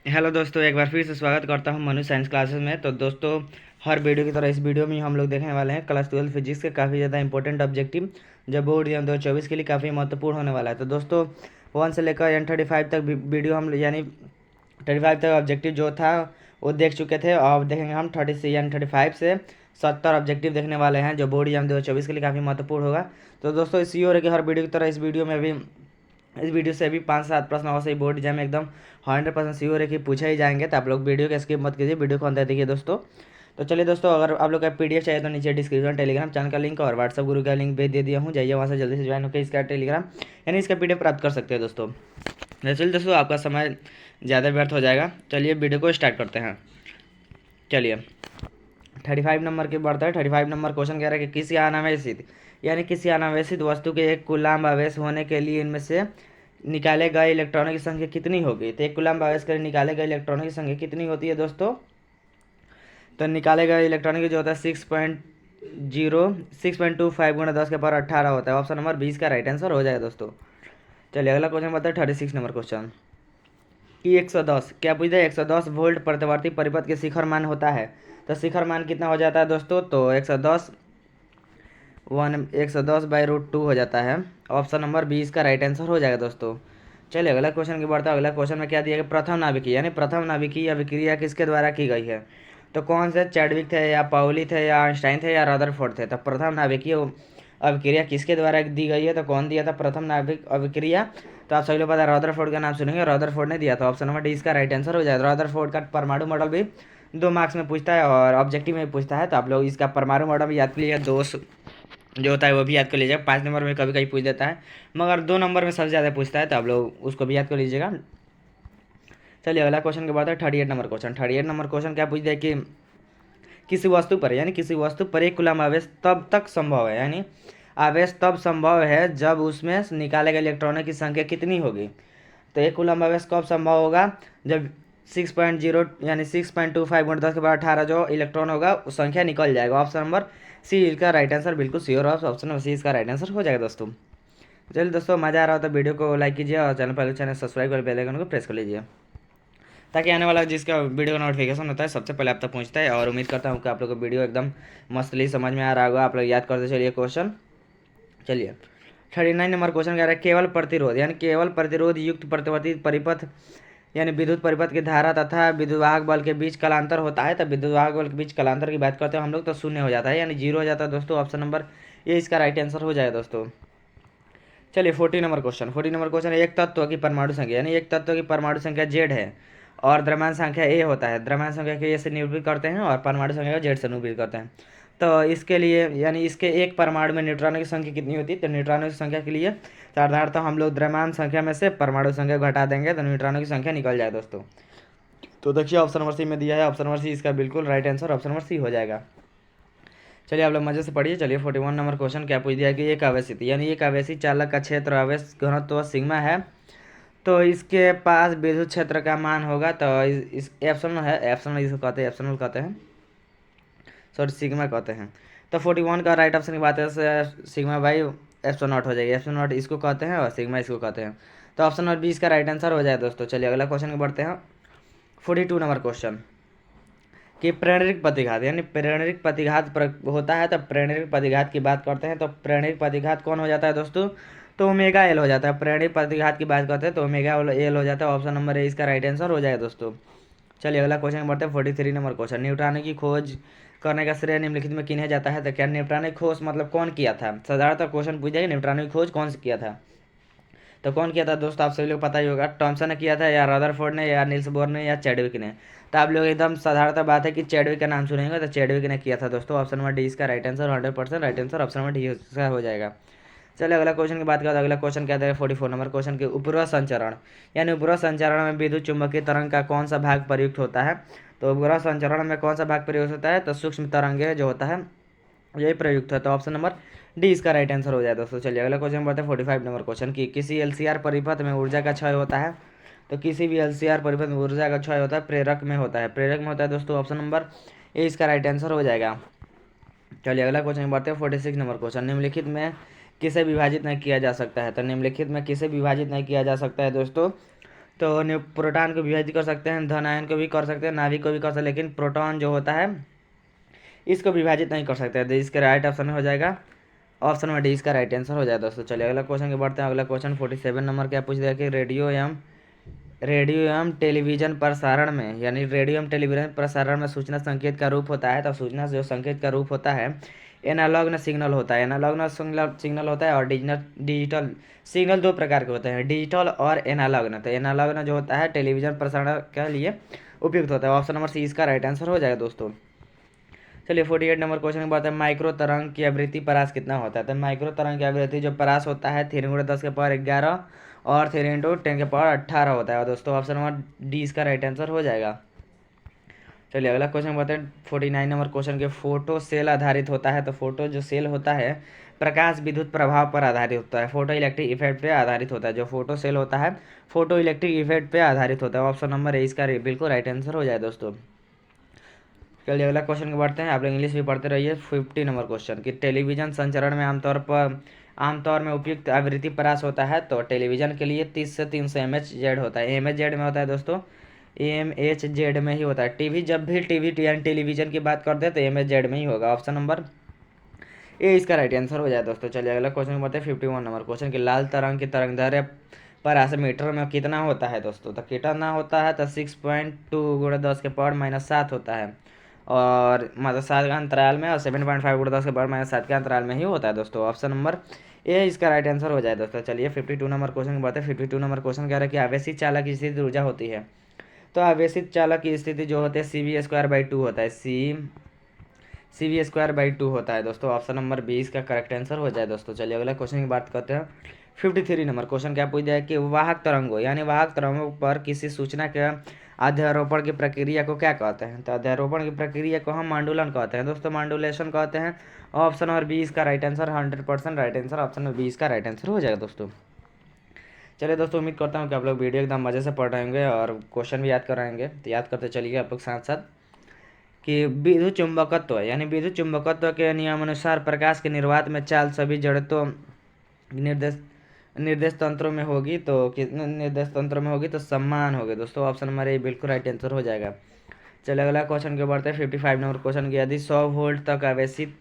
Hello दोस्तों, एक बार फिर से स्वागत करता हूं मनु साइंस क्लासेस में। तो दोस्तों, हर वीडियो की तरह इस वीडियो में हम लोग देखने वाले हैं क्लास 12 फिजिक्स के काफ़ी ज़्यादा इंपॉर्टेंट ऑब्जेक्टिव जो बोर्ड एग्जाम 2024 के लिए काफ़ी महत्वपूर्ण होने वाला है। तो दोस्तों, 1 से लेकर N35 तक वीडियो हम यानी 35 तक ऑब्जेक्टिव जो था वो देख चुके थे। और देखेंगे हम 30 यानी 35 से 70 ऑब्जेक्टिव देखने वाले हैं जो बोर्ड एग्जाम 2024 के लिए काफ़ी महत्वपूर्ण होगा। तो दोस्तों, इसी और की हर वीडियो की तरह इस वीडियो में भी इस वीडियो से भी 5-7 प्रश्न अवश्य ही बोर्ड एग्जाम में एकदम 100% श्योर है कि पूछे ही जाएंगे। तो आप लोग वीडियो को स्किप मत कीजिए, वीडियो को अंदर देखिए दोस्तों। तो चलिए दोस्तों, अगर आप लोग का पीडीएफ चाहिए तो नीचे डिस्क्रिप्शन टेलीग्राम चैनल का लिंक और व्हाट्सअप ग्रुप का लिंक भेज दे दिया हूँ। जाइए वहाँ से जल्दी से ज्वाइन होकर इसका टेलीग्राम यानी इसका पीडीएफ प्राप्त कर सकते हैं दोस्तों। चलिए दोस्तों, आपका समय ज़्यादा व्यर्थ हो जाएगा। चलिए वीडियो को स्टार्ट करते हैं। चलिए 35 नंबर की बढ़ता है। 35 नंबर क्वेश्चन कह रहा है कि किसी अनावेशित यानी किसी अनावेशित वस्तु के एक कूलाम्ब आवेश होने के लिए इनमें से निकाले गए इलेक्ट्रॉनों की संख्या कितनी होगी। तो एक कूलाम्ब आवेश के लिए निकाले गए इलेक्ट्रॉनों की संख्या कितनी होती है दोस्तों। तो निकाले गए इलेक्ट्रॉनों की जो होता है 6.25 गुणा 10 के पावर 18 होता है। ऑप्शन नंबर 20 का राइट आंसर हो जाएगा दोस्तों। चलिए अगला क्वेश्चन बताए 36 नंबर क्वेश्चन कि 110 क्या पूछता है। 110 वोल्ट प्रतिवर्ती परिपथ के शिखर मान होता है। तो शिखर मान कितना हो जाता है दोस्तों। तो 110/√2 हो जाता है। ऑप्शन नंबर 20 का राइट आंसर हो जाएगा दोस्तों। चलिए अगला क्वेश्चन की बढ़ता है। अगला क्वेश्चन में क्या दिया गया, प्रथम नाभिकीय यानी प्रथम नाभिकीय अभिक्रिया किसके द्वारा की गई है। तो कौन से चैडविक थे या पाउली थे या आइंस्टाइन थे या रदरफोर्ड थे। तो प्रथम नाभिकीय अभिक्रिया किसके द्वारा दी गई है। तो कौन दिया था प्रथम नाभिक अभिक्रिया। तो आप सभी लोग पता है रदरफोर्ड का नाम सुनेंगे, रदरफोर्ड ने दिया था। ऑप्शन नंबर डी इसका राइट आंसर हो जाएगा। रदरफोर्ड का परमाणु मॉडल भी 2 मार्क्स में पूछता है और ऑब्जेक्टिव में पूछता है। तो आप लोग इसका परमाणु मॉडल भी याद कर लीजिएगा। दोस्त जो होता है वो भी याद कर लीजिएगा। 5 नंबर में कभी कभी पूछ देता है, मगर 2 नंबर में सबसे ज़्यादा पूछता है। तो आप लोग उसको भी याद कर लीजिएगा। चलिए अगला क्वेश्चन के बाद है 38 नंबर क्वेश्चन। 38 नंबर क्वेश्चन क्या पूछता है कि किसी वस्तु पर यानी किसी वस्तु पर एक कूलम्ब आवेश तब तक संभव है यानी आवेश तब संभव है जब उसमें निकाले गए इलेक्ट्रॉनों की संख्या कितनी होगी। तो एक कूलम्ब आवेश कब संभव होगा, जब 6.0 यानी 6.25 गुणा 10 के पावर 18 जो इलेक्ट्रॉन होगा उस संख्या निकल जाएगा। ऑप्शन नंबर सी इसका राइट आंसर बिल्कुल श्योर है। ऑप्शन नंबर सी इसका राइट आंसर हो जाएगा दोस्तों। चलिए दोस्तों, मज़ा आ रहा हो तो वीडियो को लाइक कीजिए और चैनल सब्सक्राइब कर बेल आइकन को प्रेस कर लीजिए ताकि आने वाला जिसका वीडियो का नोटिफिकेशन होता है सबसे पहले आप तक पहुंचता है। और उम्मीद करता हूं कि आप लोग को वीडियो एकदम मस्तली समझ में आ रहा होगा। आप लोग याद करते चलिए क्वेश्चन। चलिए 39 नंबर क्वेश्चन कह रहा है केवल प्रतिरोध यानी केवल प्रतिरोध युक्त प्रतिवर्ती परिपथ यानी विद्युत परिपथ की धारा तथा विद्युतवाहक बल के बीच कलांतर होता है। तब विद्युतवाहक बल के बीच कलांतर की बात करते हैं हम लोग तो शून्य हो जाता है यानी 0 हो जाता है दोस्तों। ऑप्शन नंबर ये इसका राइट आंसर हो जाएगा दोस्तों। चलिए 40 नंबर क्वेश्चन एक तत्व की परमाणु संख्या यानी एक तत्व की परमाणु संख्या जेड है और द्रव्यमान संख्या ए होता है। द्रव्यमान संख्या को ए से निरूपित करते हैं और परमाणु संख्या को जेड से निरूपित करते हैं। तो इसके लिए यानी इसके एक परमाणु में न्यूट्रॉनों की संख्या कितनी होती है। तो न्यूट्रॉनों की संख्या के लिए साधारणतः हम लोग द्रव्यमान संख्या में से परमाणु संख्या को घटा देंगे तो न्यूट्रॉनों की संख्या निकल जाए दोस्तों। तो देखिए ऑप्शन नंबर सी में दिया है। ऑप्शन नंबर सी इसका बिल्कुल right answer option number C हो जाएगा। चलिए आप लोग मजे से पढ़िए। चलिए 41 नंबर क्वेश्चन क्या पूछ दिया है कि एक आवेशित यानी एक आवेशी चालक का क्षेत्र आवेश घनत्व सिग्मा है। तो इसके पास विद्युत क्षेत्र का मान होगा। तो इस एप्सिलॉन है, एप्सिलॉन इसको कहते हैं, एप्सिलॉन कहते हैं, सॉरी सिग्मा कहते हैं। तो 41 का राइट ऑप्शन की बात है सिग्मा बाई एप्सिलॉन नॉट हो जाएगी। एप्सिलॉन नॉट इसको कहते हैं और सिग्मा इसको कहते हैं। तो ऑप्शन नंबर 20 का राइट आंसर हो जाए दोस्तों। चलिए अगला क्वेश्चन को बढ़ते हैं। 42 नंबर क्वेश्चन कि प्रेरणिक प्रतिघात यानी प्रेरणिक प्रतिघात होता है। तो प्रेरणिक प्रतिघात की बात करते हैं तो प्रेरणिक प्रतिघात कौन हो जाता है दोस्तों। तो ओमेगा एल हो जाता है। प्रेरणिक प्रतिघात की बात करते हैं तो ओमेगा एल हो जाता है। ऑप्शन नंबर ए इसका राइट आंसर हो जाएगा दोस्तों। चलिए अगला क्वेश्चन बढ़ते हैं 43 नंबर क्वेश्चन न्यूट्रॉन की खोज करने का श्रेय निम्नलिखित में किन्हें जाता है। तो क्या न्यूट्रॉन की खोज मतलब कौन किया था। साधारणतः क्वेश्चन पूछ जाएगा न्यूट्रॉन की खोज कौन से किया था। तो कौन किया था दोस्तों, आप सभी लोग पता ही होगा। टॉमसन ने किया था या रदरफोर्ड ने या नील्स बोर ने या चैडविक ने। तो आप लोग एकदम साधारणतः बात है कि चैडविक का नाम सुनेंगे तो चैडविक ने किया था दोस्तों। ऑप्शन नंबर डी इसका right answer 100% right answer option number D इसका हो जाएगा। चलिए अगला क्वेश्चन की बात करते हैं। अगला क्वेश्चन क्या है 44 नंबर क्वेश्चन के उपग्रह संचरण यानी उपग्रह संचरण में विद्युत चुंबकीय तरंग का कौन सा भाग प्रयुक्त होता है। तो उपग्रह संचरण में कौन सा भाग प्रयुक्त होता है। तो सूक्ष्म तरंगे जो होता है यही प्रयुक्त है। तो ऑप्शन नंबर डी इसका राइट आंसर हो जाए दोस्तों। चलिए अगला क्वेश्चन बढ़ते हैं 45 नंबर क्वेश्चन की किसी एलसीआर परिपथ में ऊर्जा का क्षय होता है। तो किसी भी एलसीआर परिपथ में ऊर्जा का क्षय होता है प्रेरक में होता है। प्रेरक में होता है दोस्तों। ऑप्शन नंबर ए इसका राइट आंसर हो जाएगा। चलिए अगला क्वेश्चन बढ़ते हैं 46 नंबर क्वेश्चन निम्नलिखित में किसे विभाजित नहीं किया जा सकता है। तो निम्नलिखित में किसे विभाजित नहीं किया जा सकता है दोस्तों। तो प्रोटॉन को विभाजित कर सकते हैं, धन आयन को भी कर सकते हैं, नाभिक को भी कर सकते हैं, लेकिन प्रोटॉन जो होता है इसको विभाजित नहीं कर सकते। तो इसका राइट ऑप्शन हो जाएगा ऑप्शन नंबर डी, इसका राइट आंसर हो जाएगा दोस्तों। चलिए अगला क्वेश्चन के बढ़ते हैं। अगला क्वेश्चन 47 नंबर क्या पूछ दिया कि रेडियो एवं टेलीविजन प्रसारण में, यानी रेडियो एवं टेलीविजन प्रसारण में सूचना संकेत का रूप होता है। तो सूचना जो संकेत का रूप होता है एनालॉग न सिग्नल होता है, एनालॉग न सिग्नल होता है और डिजिटल सिग्नल दो प्रकार के होते हैं, डिजिटल और एनालॉग न। तो एनालॉग न जो होता है टेलीविजन प्रसारण के लिए उपयुक्त होता है। ऑप्शन नंबर सी इसका राइट आंसर हो जाएगा दोस्तों। चलिए 48 नंबर क्वेश्चन की बात है, माइक्रो तरंग की आवृत्ति परास कितना होता है। तो माइक्रो तरंग की आवृत्ति जो परास होता है 3×10⁻11 और 3×10⁻18 होता है दोस्तों। ऑप्शन नंबर डी इसका राइट आंसर हो जाएगा। चलिए अगला क्वेश्चन बताते हैं 49 नंबर क्वेश्चन के, फोटो सेल आधारित होता है। तो फोटो जो सेल होता है प्रकाश विद्युत प्रभाव पर आधारित होता है, फोटो इलेक्ट्रिक इफेक्ट पे आधारित होता है। जो फोटो सेल होता है फोटो इलेक्ट्रिक इफेक्ट पे आधारित होता है। ऑप्शन नंबर ए इसका बिल्कुल राइट आंसर हो जाए दोस्तों। चलिए अगला क्वेश्चन को बढ़ते हैं, आप लोग इंग्लिश भी पढ़ते रहिए। 50 नंबर क्वेश्चन कि टेलीविजन संचरण में आमतौर में उपयुक्त आवृत्ति परास होता है। तो टेलीविजन के लिए 30 से 300 MHz होता है, MHz में होता है दोस्तों, MHz में ही होता है। टीवी जब भी टीवी यानी टेलीविजन की बात करते हैं तो MHz में ही होगा। ऑप्शन नंबर ए इसका राइट आंसर हो जाए दोस्तों। चलिए अगला क्वेश्चन बताते हैं 51 नंबर क्वेश्चन कि लाल तरंग की तरंगदैर्घ्य परास मीटर में कितना होता है दोस्तों। तो कितना होता है तो 6.2×10⁻⁷ होता है, और मतलब 7 का अंतराल में, और 7.5×10⁻⁷ के अंतराल में ही होता है दोस्तों। ऑप्शन नंबर ए इसका राइट आंसर हो जाए दोस्तों। चलिए 52 नंबर क्वेश्चन की बात है। 52 नंबर क्वेश्चन कह रहा है कि आवेशित चालक की स्थिति ऊर्जा होती है। तो आवेशित चालक की स्थिति जो होती है CV² 2 होता है, CV²/2 होता है दोस्तों। ऑप्शन नंबर 20 का करेक्ट आंसर हो जाए दोस्तों। चलिए अगला क्वेश्चन की बात करते हैं। 53 नंबर क्वेश्चन क्या पूछ दिया है कि वाहक तरंगों यानी वाहक तरंगों पर किसी सूचना के अध्यारोपण की प्रक्रिया को क्या कहते हैं। तो अध्यारोपण की प्रक्रिया को हम मांडुलन कहते हैं दोस्तों, मांडुलेशन कहते हैं। ऑप्शन नंबर 20 का right answer 100% right answer, option number 20 का राइट आंसर हो जाएगा दोस्तों। चलिए दोस्तों, उम्मीद करता हूँ कि आप लोग वीडियो एकदम मज़े से पढ़ रहे होंगे और क्वेश्चन भी याद कर रहेंगे। तो याद करते चलिए आप लोग साथ साथ कि विद्युत चुंबकत्व यानी विद्युत चुंबकत्व के नियमानुसार प्रकाश के निर्वात में चाल सभी जड़त्व निर्देश निर्देश तंत्रों में होगी। तो कितने निर्देश तंत्रों में होगी तो समान होगी दोस्तों। ऑप्शन नंबर ए बिल्कुल राइट आंसर हो जाएगा। चलिए अगला क्वेश्चन के बढ़ते हैं 55 नंबर क्वेश्चन की, यदि 100 वोल्ट तक आवेशित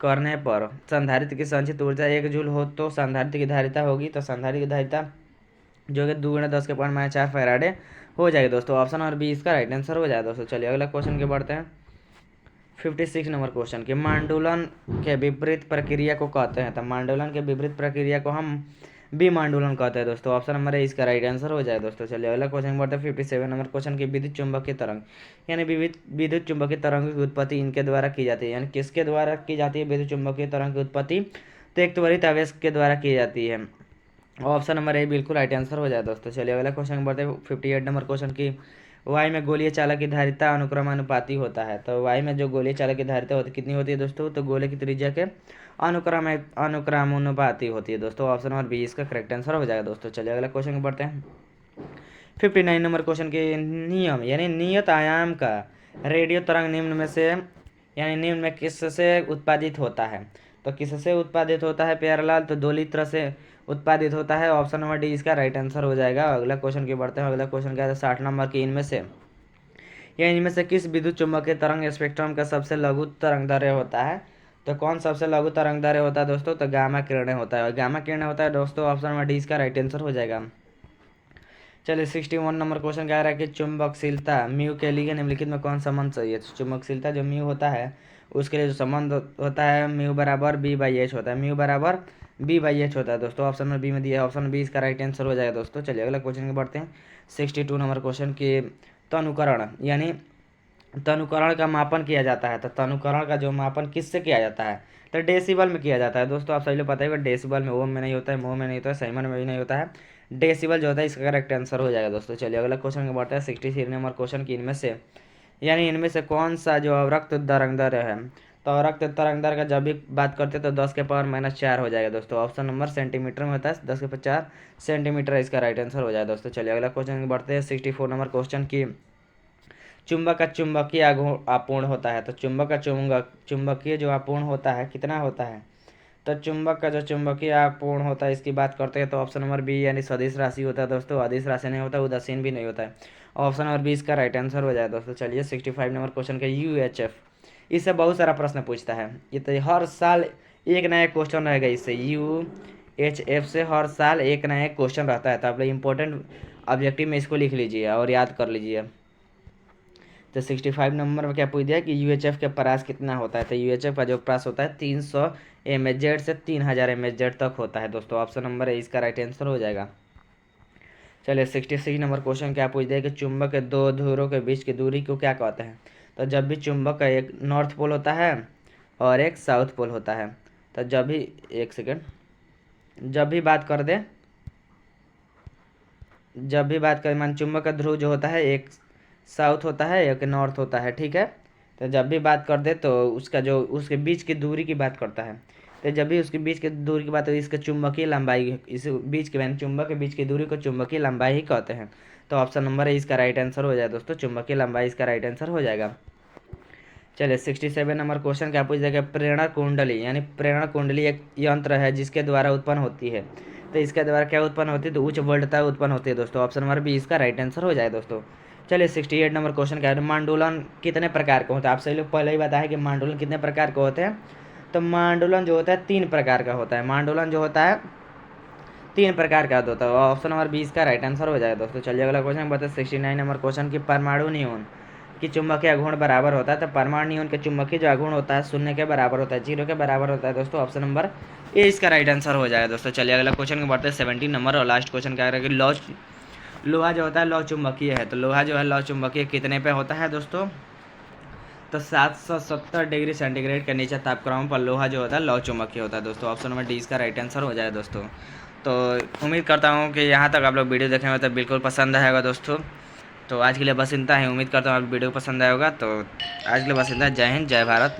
करने पर संधारित्र की संचित ऊर्जा 1 जूल हो तो संधारित्र की धारिता होगी। तो संधारित्र की धारिता जो कि 2×10⁻⁴ फैराडे हो जाएगी दोस्तों। ऑप्शन नंबर बी इसका राइट आंसर हो जाएगा दोस्तों। चलिए अगला क्वेश्चन के बढ़ते हैं 56 नंबर क्वेश्चन कि मांडुलन के विपरीत प्रक्रिया को कहते हैं। तो मांडुलन के विपरीत प्रक्रिया को हम विमांडुलन कहते हैं दोस्तों। ऑप्शन नंबर ए इसका राइट आंसर हो जाए दोस्तों। चलिए अगला क्वेश्चन बढ़ते हैं 57 नंबर क्वेश्चन की विद्युत चुंबकीय तरंग यानी विद्युत चुंबकीय तरंग की उत्पत्ति इनके द्वारा की जाती है, यानी किसके द्वारा की जाती है विद्युत चुंबकीय तरंग की उत्पत्ति। तो एक त्वरित आवेश के द्वारा की जाती है। ऑप्शन नंबर ए बिल्कुल राइट आंसर हो जाए दोस्तों। चलिए अगला क्वेश्चन बढ़ते हैं 58 नंबर क्वेश्चन की, वायु में गोलीय चालक की धारिता अनुक्रमानुपाती होता है। तो वायु में जो गोलीय चालक की धारिता होती कितनी होती है दोस्तों, तो गोले की त्रिज्या के अनुक्रमानुपाती होती है दोस्तों। ऑप्शन नंबर बी इसका करेक्ट आंसर हो जाएगा दोस्तों। चलिए अगला क्वेश्चन बढ़ते हैं 59 नंबर क्वेश्चन के, नियम यानी नियत आयाम का रेडियो तरंग निम्न में से यानी निम्न में किससे उत्पादित होता है। तो किससे उत्पादित होता है प्यारेलाल, तो 2 लित्र से उत्पादित होता है। ऑप्शन नंबर डी इसका राइट आंसर हो जाएगा। अगला क्वेश्चन की बढ़ते हैं। अगला क्वेश्चन क्या है 60 नंबर की, इनमें से किस विद्युत चुंबकीय तरंग स्पेक्ट्रम का सबसे लघु तरंगदैर्घ्य होता है। तो कौन सबसे लघु तरंगदैर्घ्य होता है दोस्तों, तो गामा किरणें होता है, और गामा किरणें होता है दोस्तों। ऑप्शन नंबर डी इसका राइट आंसर हो जाएगा। चलिए 61 नंबर क्वेश्चन क्या रहा है कि चुंबकशीलता म्यू के लिए निम्नलिखित में कौन संबंध चाहिए। तो चुंबकशीलता जो म्यू होता है उसके लिए जो संबंध होता है म्यू बराबर B/H होता है, म्यू बराबर B/H होता है दोस्तों। ऑप्शन में बी में दिया है, ऑप्शन बी इसका राइट आंसर हो जाएगा दोस्तों। चलिए अगला क्वेश्चन के बढ़ते हैं 62 नंबर क्वेश्चन की, तनुकरण यानी तनुकरण का मापन किया जाता है। तो तनुकरण का जो मापन किससे किया जाता है, तो डेसिबल में किया जाता है दोस्तों। आप सभी लोग पता है डेसिबल में, ओम में नहीं होता है, मोह में नहीं होता है, साइमन में भी नहीं होता है, डेसिबल जो होता है इसका करेक्ट आंसर हो जाएगा दोस्तों। चलिए अगला क्वेश्चन के बढ़ते हैं 63 नंबर क्वेश्चन की, इनमें से कौन सा जो अवरक्त तरंगदैर्घ्य है। तो अवरक्त तरंगदैर्घ्य का जब भी बात करते हैं तो 10⁻⁻⁴ हो जाएगा दोस्तों। ऑप्शन नंबर सेंटीमीटर में होता है, 10⁻⁴ सेंटीमीटर इसका राइट आंसर हो जाएगा दोस्तों। चलिए अगला क्वेश्चन के बढ़ते हैं 64 नंबर क्वेश्चन की, चुंबक का चुंबकीय आपूर्ण होता है। तो चुंबक का चुंबकीय जो आपूर्ण होता है कितना होता है, तो चुंबक का जो चुंबकीय आपूर्ण होता है इसकी बात करते हैं तो ऑप्शन नंबर बी यानी सदिश राशि होता है दोस्तों। अदिश राशि नहीं होता, उदासीन भी नहीं होता है। ऑप्शन नंबर बी इसका राइट आंसर हो जाए दोस्तों। चलिए 65 नंबर क्वेश्चन का UHF, इससे बहुत सारा प्रश्न पूछता है। ये तो हर साल एक नया क्वेश्चन रहेगा इससे। UHF से हर साल एक नया क्वेश्चन रहता है, तो आप लोग इंपॉर्टेंट ऑब्जेक्टिव में इसको लिख लीजिए और याद कर लीजिए। तो 65 नंबर में क्या पूछ दिया कि UHF का प्रास कितना होता है। तो UHF का जो प्रास होता है 300 mHz से 3000 mHz तक होता है दोस्तों। ऑप्शन नंबर ए इसका राइट आंसर हो जाएगा। चलिए 66 नंबर क्वेश्चन क्या पूछ दिया कि चुंबक के दो ध्रुवों के बीच की दूरी को क्या कहते हैं। तो जब भी चुंबक का एक नॉर्थ पोल होता है और एक साउथ पोल होता है, तो जब भी, एक सेकेंड, जब भी बात कर दे, जब भी बात करें, मान चुंबक का ध्रुव जो होता है एक साउथ होता है एक नॉर्थ होता है, ठीक है। तो जब भी बात कर दे तो उसका जो उसके बीच की दूरी की बात करता है। तो जब भी उसके बीच की दूरी की बात हो, इसके चुंबकीय लंबाई, इस बीच के यानी चुंबक के बीच की दूरी को चुंबकीय लंबाई ही कहते हैं। तो ऑप्शन नंबर है इसका राइट आंसर हो जाए दोस्तों, चुंबकीय लंबाई इसका राइट आंसर हो जाएगा। चलिए 67 नंबर क्वेश्चन क्या पूछ जाएगा, प्रेरणा कुंडली यानी प्रेरणा कुंडली एक यंत्र है जिसके द्वारा उत्पन्न होती है। तो इसके द्वारा क्या उत्पन्न होती है, तो उच्च वोल्टता उत्पन्न होती है दोस्तों। ऑप्शन नंबर बी इसका राइट आंसर हो जाए दोस्तों। चलिए 68 नंबर क्वेश्चन क्या है, मांडुलन कितने प्रकार के होते हैं। आप सही लोग पहले ही बताया कि मांडुलन कितने प्रकार के होते हैं। तो मांडुलन जो होता है 3 प्रकार का होता है। मांडुलन जो होता है 3 प्रकार का होता है। ऑप्शन नंबर 20 का राइट आंसर हो जाएगा दोस्तों। चलिए अगला क्वेश्चन बताए 69 नंबर क्वेश्चन की परमाणु नियन की चुंबकीय आघूर्ण बराबर होता है। तो परमाणु नियन के चुंबकीय जो आघूर्ण होता है 0 के बराबर होता है, 0 के बराबर होता है दोस्तों। ऑप्शन नंबर ए इसका राइट आंसर हो जाएगा दोस्तों। चलिए अगला क्वेश्चन को बढ़ते हैं 17 नंबर और लास्ट क्वेश्चन क्या है कि लोहा जो होता है लौ चुंबकीय है। तो लोहा जो है लौ चुंबकीय कितने पे होता है दोस्तों, तो 770 डिग्री सेंटीग्रेड के नीचे तापक्रम पर लोहा जो होता है लौ चुंबकीय होता है दोस्तों। ऑप्शन नंबर डी इसका राइट आंसर हो जाए दोस्तों। तो उम्मीद करता हूँ कि यहाँ तक आप लोग वीडियो देखे हो तो बिल्कुल पसंद आएगा दोस्तों। तो आज के लिए बस इतना ही, उम्मीद करता हूँ आप वीडियो पसंद आएगा। तो आज के लिए बस इतना, जय हिंद जय भारत।